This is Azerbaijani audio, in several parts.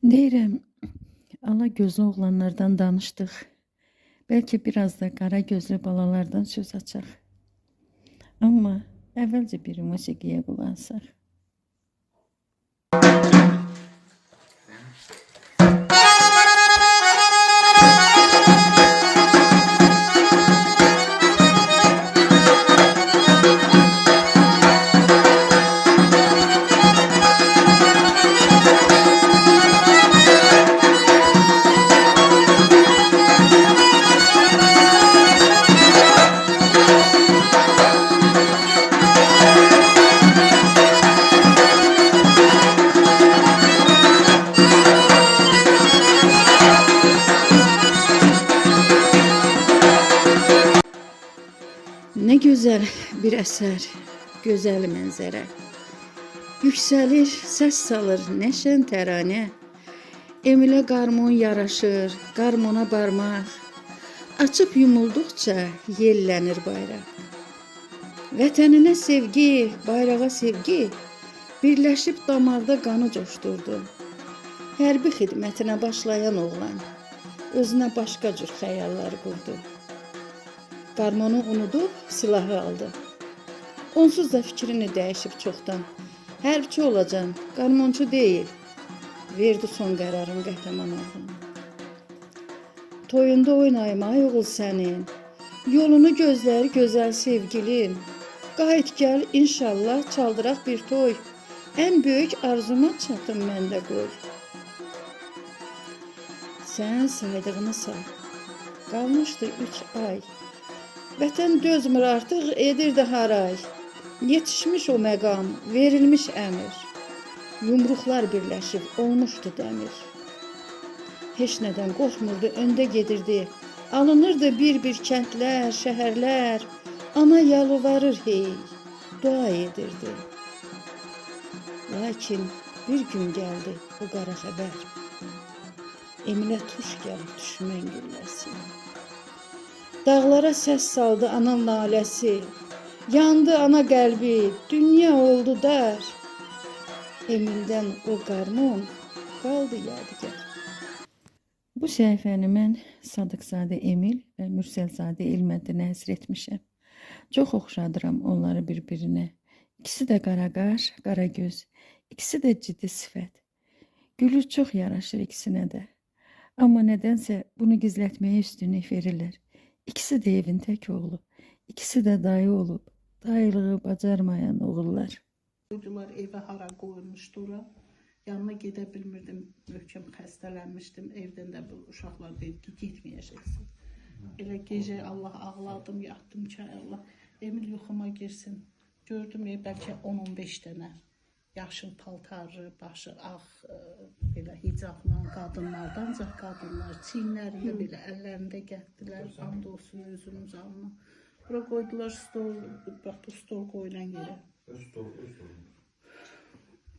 Deyirəm, ala gözlü oğlanlardan danışdıq. Bəlkə biraz da qara gözlü balalardan söz açaq. Amma əvvəlcə bir musiqiyə qulaq asaq. Nə gözəl bir əsər, gözəl mənzərə. Yüksəlir, səs salır nəşən təranə. Emilə qarmon yaraşır, qarmona barmaq. Açıb yumulduqca yellənir bayraq. Vətəninə sevgi, bayrağa sevgi, birləşib damarda qanı coşdurdu. Hərbi xidmətinə başlayan oğlan, özünə başqa cür xəyallar qurdu. Qarmonu unudub silahı aldı. Onsuz da fikrini dəyişib çoxdan. Hərbçi olacam, qarmonçu deyil. Verdi son qərarın qəhrəman oğlum. Toyunda oynayma oğul sənin. Yolunu gözlər gözəl sevgilin. Qayıt gəl inşallah çaldıraq bir toy. Ən böyük arzuma çatım məndə qoy. Sən saydığını say. Qalmışdı 3 ay. Vətən dözmür artıq, edir də haray. Yetişmiş o məqam, verilmiş əmir. Yumruqlar birləşib, olmuşdu dəmir. Heç nədən qorxmurdu, öndə gedirdi. Alınırdı bir-bir kəndlər, şəhərlər. Ana yalvarır hey, dua edirdi. Lakin bir gün gəldi o qara xəbər. Emilə tuş gəlib düşmən gülləsi. Dağlara səs saldı anan naləsi. Yandı ana qəlbi, dünya oldu dar. Emildən o qarmon qaldı yadigar. Bu səhifəni mən Sadıqzadə Emil və Mürsəlzadə Elməddə nəzr etmişəm. Çox oxşadıram onları bir-birinə. İkisi də qara qaş, qara göz, ikisi də ciddi sifət. Gülür çox yaraşır ikisinə də. Amma nədənsə bunu gizlətməyə üstünlük verirlər. İkisi də evin tək oğlu, ikisi də dayı olub, dayılığı bacarmayan oğullar. Çocuklar evə hara qoymuşdular. Yanına gedə bilmirdim, möhkəm xəstələnmişdim. Evdən də bu uşaqlar dedi ki, getməyəcəksin. Elə gecə Allah ağladım, yatdım ki, Allah Emil yuxuma girsin. Gördüm bəlkə 10-15 dənə yaşıl paltarlı, başı ağ, belə hicabla qadınlardan, ancaq qadınlar çiyinlərində belə əllərində gətirdilər, and olsun özünün canına. Bura qoydular stol, bax bu stol qoyulan yerə.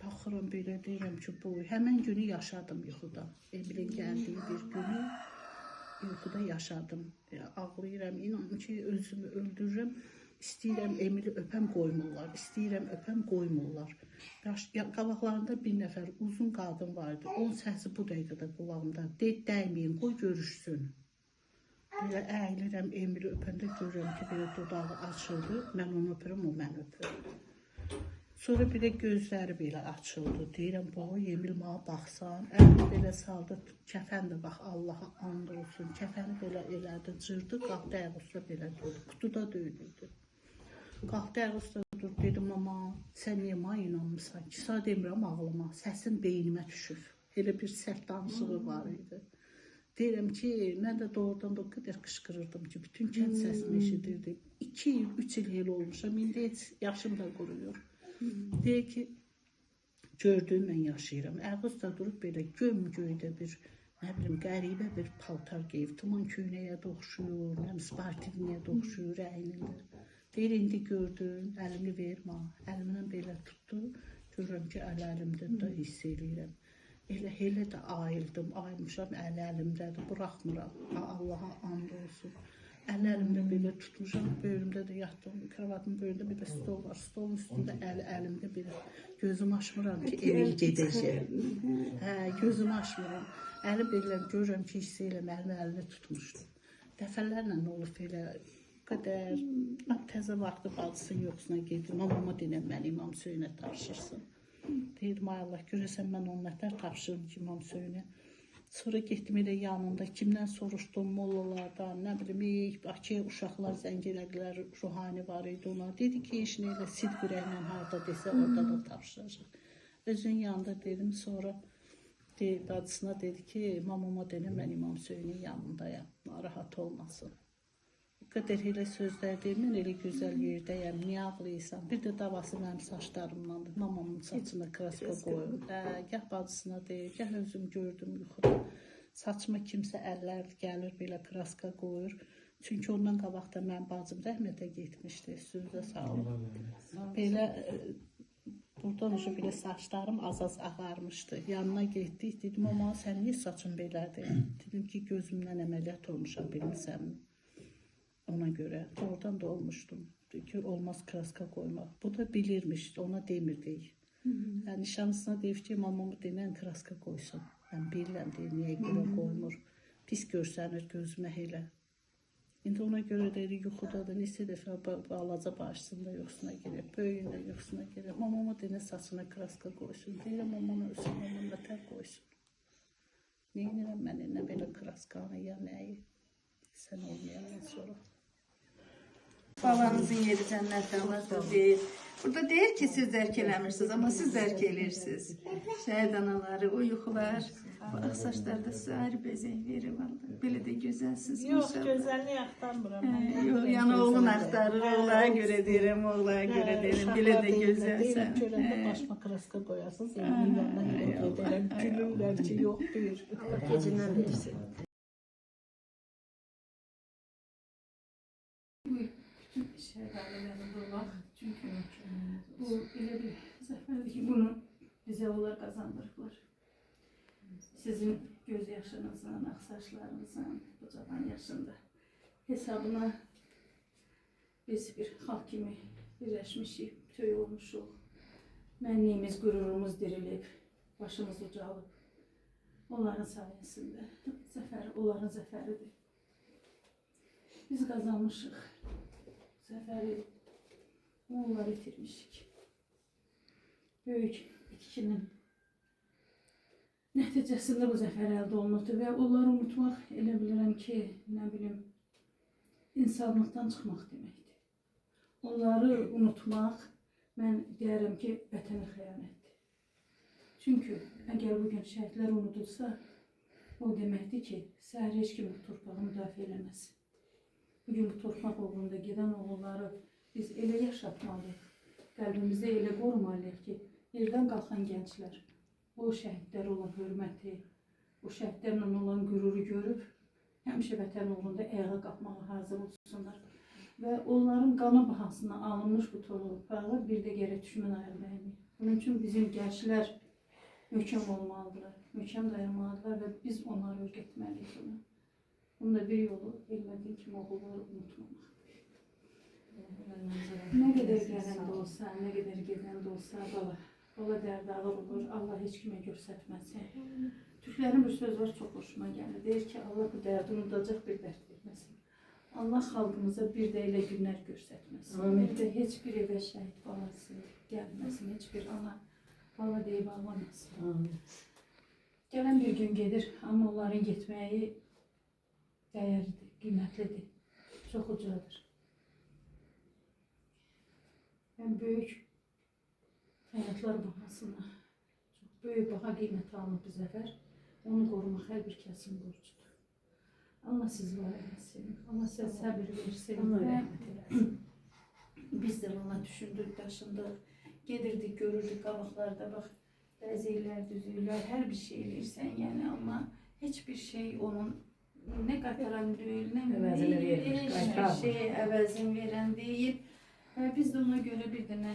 Baxıram belə deyirəm ki, bu həmən günü yaşadım yuxuda. Emilin gəldiyi bir günü yuxuda yaşadım. Ağlayıram, inanın ki, özümü öldürürəm. İstəyirəm Emili öpəm qoymurlar, istəyirəm öpəm qoymurlar. Qabaqlarında bir nəfər uzun qadın vardı, onun səsi bu dəqiqədə qulağımda. Dəyməyin, qoy görüşsün. Belə əyilirəm, Emili öpəndə görürəm ki, belə dodağı açıldı. Mən onu öpürəm, o mən öpürəm. Sonra bir də gözləri belə açıldı. Deyirəm, boy Emil mənə baxsan. Əlini belə saldı, kəfən də bax, Allaha and olsun. Kəfəni belə elədi, cırdı, qalxdı ayaqüstə belə durdu. Qutuda döydürdü. Qalxdı ayaqüstə durdu, dedim, ama sən niyə mənə inanmırsan? Ki, sağ demirəm ağlıma, səsin beynimə düşüb. Elə bir sərt danışığı var idi. Deyirəm ki, mən də doğrudan da o qədər qışqırırdım ki, bütün kənd səsini eşidirdim. 2 il, 3 il elə olmuşam, indi heç yaşım da quruyur. Deyir ki, gördüyüm mən yaşayıram. Ayaqüstə durub belə göm-göydə bir, nə bilim, qəribə bir paltar geyib, tuman köynəyə də oxşuyur, nəm sportivniyə də oxşuyur əynində. Deyir, indi gördün, əlini vermə, əlimdən belə tutdu, görürəm ki, əlimdə də hiss edirəm. Elə də ayıldım, ayılmışam, əlimdədir, buraxmıram, Allaha and olsun. Əllərimdə belə tutmuşam, böyrümdə də yatdım, kravatın böyründə bir də stol var. Stolun üstündə əlimdə belə gözümü açmıram ki, evə gedəcəm. Hə, gözümü açmıram. Əli belə görürəm ki, hiss eləm, əlini tutmuşdum. Dəfələrlə olub elə qədər, təzə vaxtı bacısının yoxsuna gedim, mamama deyirəm, mən İmam Hüseynə tapşırsın. Deyirəm, ay Allah, görəsən mən onu nətər tapşırım ki, İmam Hüseynə. Sonra getdim elə yanında, kimdən soruşdum, mollalardan, nə bilim, Bakıya uşaqlar zəng elədilər, ruhani var idi ona. Dedi ki, işini elə sidq ürəklə harda desə, orada da tapşıracaq. Özün yanında dedim, sonra bacısına dedi ki, mamama deyim, mən İmam Hüseynin yanındayam, narahat olmasın. Bu qədər elə sözlər deyim, mən elə gözəl yerdəyəm, niyə ağlayırsan? Bir də davası mənim saçlarımdandır, mamamın saçına kraska qoyum. Gəh bacısına deyir, gəh özüm gördüm yuxuda. Saçıma kimsə əllər gəlir, belə kraska qoyur. Çünki ondan qabaq da mənim bacım rəhmətə getmişdi, sözdə sağlam. Belə, buradan ucu belə saçlarım az-az ağarmışdı. Yanına getdik, dedim, ama sən niyə saçın belədir? Dedim ki, gözümdən əməliyyat olmuşam, bilmirsən. Ona göre oradan da olmuştum. Ki olmaz kraska koymak. Bu da bilirmiş, ona demirdik. Yani nişanlısına deyir ki, mamamı denən kraska koysun. Ben bilirəm deyir, niyə görə koymur. Pis görsənir gözümə elə. İndi ona göre deyir, yuxuda da neçə dəfə balaca başında yoxsuna girir, böyüyündə yoxsuna girir. Mamamı denən saçına kraska koysun. Deyirəm, mamamı ölsün, mamamı nətər koysun. Neyinirəm mən nə belə kraskanı ya nəyi? Sən olmayandan sonra. Babanızın yeri cənnətdə, Allah siz deyir. Burada deyir ki, siz dərk eləmirsiniz, amma siz dərk eləyirsiniz. Şəhid anaları, o yuxular, bax saçlarda sarı bezək verir vallahi. Belə də gözəlsiniz. Yox, gözəlliyi axtarmıram. Yox, yəni oğlun axtarır, oğlaya görə deyirəm, oğlaya görə deyirəm. Belə də gözəlsən. Görəndə başıma kraska qoyasınız, evin yanına gedərəm, gülürlər ki, yox deyir. Gecindən bilirsin. Şəhid ailələrində olmaq. Çünki bu elə bir zəfərdir ki, bunu bizə onlar qazandırıblar. Sizin göz yaşınızla, ağsaçlarınızla, bu cavan yaşında hesabına biz bir xalq kimi birləşmişik, töy olmuşuq. Mənliyimiz, qürurumuz dirilib, başımız ucalıb. Onların sayəsində zəfər, onların zəfəridir. Biz qazanmışıq. Zəfəri onları itirmişik. Böyük itkinin nəticəsində bu zəfər əldə olunubdur və onları unutmaq elə bilirəm ki, nə bilim, insanlıqdan çıxmaq deməkdir. Onları unutmaq, mən deyərəm ki, vətənə xəyanətdir. Çünki əgər bugün şəhidlər unudulsa, o deməkdir ki, səhər heç kim bu torpağı müdafiə eləməsin. Bugün bu torpaq uğrunda gedən oğulları biz elə yaşatmalıyıq, qəlbimizdə elə qorumalıyıq ki, yerdən qalxan gənclər o şəhidlərə olan hörməti, o şəhidlərlə olan qüruru görüb, həmişə vətən uğrunda ayağa qalxmağa hazır olsunlar. Və onların qanı bahasına alınmış bu torpağı bir də gərək düşmən ayırmayalım. Bunun üçün bizim gənclər möhkəm olmalıdırlar, möhkəm dayanmalıdırlar və biz onları öyrətməliyik bunu. Bunun da bir yolu bilmədiyin kimi oğulları unutmamaq. Nə qədər gələndə olsa, nə qədər gedəndə olsa, bala dərdi ağır olur, Allah heç kimə göstərməsin. Türklərin bir söz var, çox hoşuma gəlir. Deyir ki, Allah bu dərdi unudacaq bir dərd verməsin. Allah xalqımıza bir də elə günlər göstərməsin. Bir də heç bir evə şəhid balası gəlməsin, heç bir ana bala deyib ağlamasın. Gələn bir gün gedir, amma onların getməyi dəyərlidir, qiymətlidir, çox ucadır. Mən böyük həyatlar bahasına, çox böyük baha qiymət alınıb bu zəfər, onu qorumaq hər bir kəsin borcudur. Allah siz var eləsin, Allah sizə səbir versin. Biz də ona düşündük, daşındıq, gedirdik, görürdük qabaqlarda, bax, bəzəklər, düzüklər, hər bir şey eləyirsən, yəni, amma heç bir şey onun nə qaytaran deyil, nə heç bir şey əvəzin verən deyil. Biz də ona görə bir dənə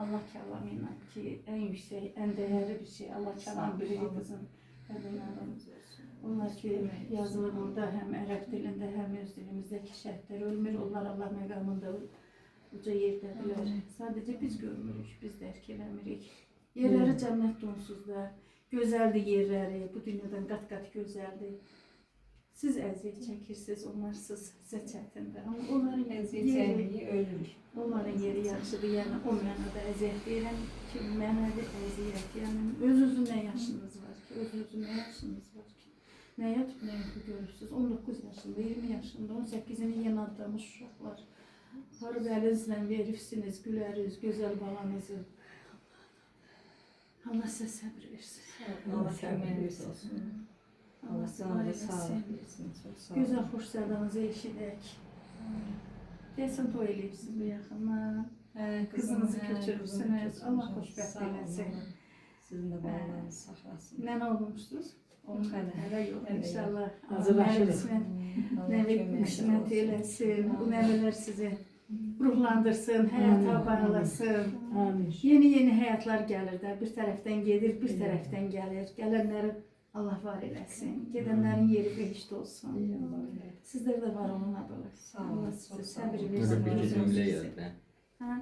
Allah kəlamı ilə ki, ən yüksək, ən dəyərli bir şey Allah kəlam bilir qızım. Onlar ki yazılı burada hem Ərəb dilində, hem öz dilimizdeki şəhidlər ölmür. Onlar Allah məqamında uca yerdədirlər. Sadəcə biz görmürük, biz dərk eləmirik. Yerləri cənnət donsuzlar, gözəldir yerləri, bu dünyadan qat-qat gözəldir. Siz əziyyət çəkirsiniz, onlarsız sizə çətindir. Amma onların yeri, onların yeri yaxşıdır. Yəni o mənada əziyyət deyirəm ki, mənəvi əziyyət. Yəni öz-özün nə yaşınız var ki, öz-özün nə yaşınız var ki. Nə yatıb, nə yuxu görürsünüz. 19 yaşında, 20 yaşında, 18-ini yeni adlamış uşaqlar. Harıb əlinizlə veribsiniz, güləriz, gözəl balanızı. Allah sizə səbir versin. Allah köməyiniz olsun. Allah Sağlık, sizə sağlık versin. versin. Çok sağ olun. Gözəl xoş sədanızı eşidək. Deyəsən toy eləyibsiniz bu yaxından. Kızınızı köçürübsünüz. Allah xoşbəxt eləsin. Sizin de bağlarınız saxlasın. Nə olmuşsunuz? Hələ yox, inşallah. Hazırlaşırıq. Nəvi qismət eləsin. Bu nəvələr sizi ruhlandırsın, həyata bağlasın. Amin. Yeni həyatlar gəlir də. Bir tərəfdən gedir, bir tərəfdən gəlir. Gələnləri Allah var eləsin. Gedənlərin yeri behişt olsun. Sizlər də var olun abla. Sağ olun. Allah sizə səbir Çok versin. Böyle bir cümle yaz be. Ha?